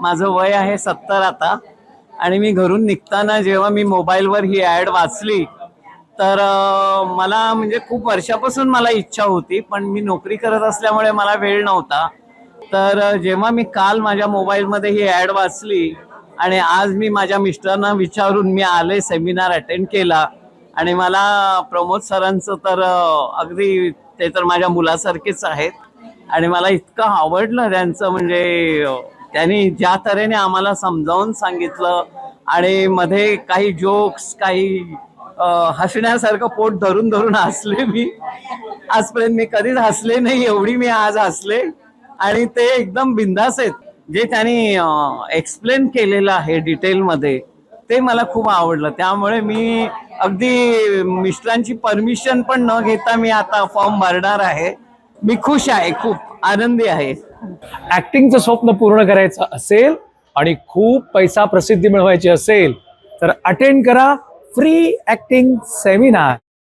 माझं वय आहे 70 आता. आणि मी घरून निघताना जेव्हा मी मोबाईलवर ही ॲड वाचली तर मला म्हणजे खूप वर्षापासून मला इच्छा होती, पण मी नोकरी करत असल्यामुळे मला वेळ नव्हता. तर जेव्हा मी काल माझ्या मोबाईलमध्ये ही ॲड वाचली आणि आज मी माझ्या मिस्टरांना विचारून मी आले, सेमिनार अटेंड केला. आणि मला प्रमोद सरांचं तर अगदी ते तर माझ्या मुलासारखेच आहेत. आणि मला इतकं आवडलं त्यांचं, म्हणजे त्यांनी ज्या तऱ्हेने आम्हाला समजावून सांगितलं आणि मध्ये काही जोक्स, काही हसण्यासारखं पोट धरून धरून हसले मी. आजपर्यंत मी कधीच हसले नाही एवढी मी आज हसले. आणि ते एकदम बिंदास आहेत. जे त्यांनी एक्सप्लेन केलेलं आहे डिटेलमध्ये ते मला खूप आवडलं. त्यामुळे मी अगदी मिस्टरांची परमिशन पण न घेता मी आता फॉर्म भरणार आहे. मी खुश आहे, खूप आनंदी आहे. ऍक्टिंगचं स्वप्न पूर्ण करायचं असेल आणि खूप पैसा प्रसिद्धी मिळवायची असेल तर अटेंड करा फ्री ऍक्टिंग सेमिनार.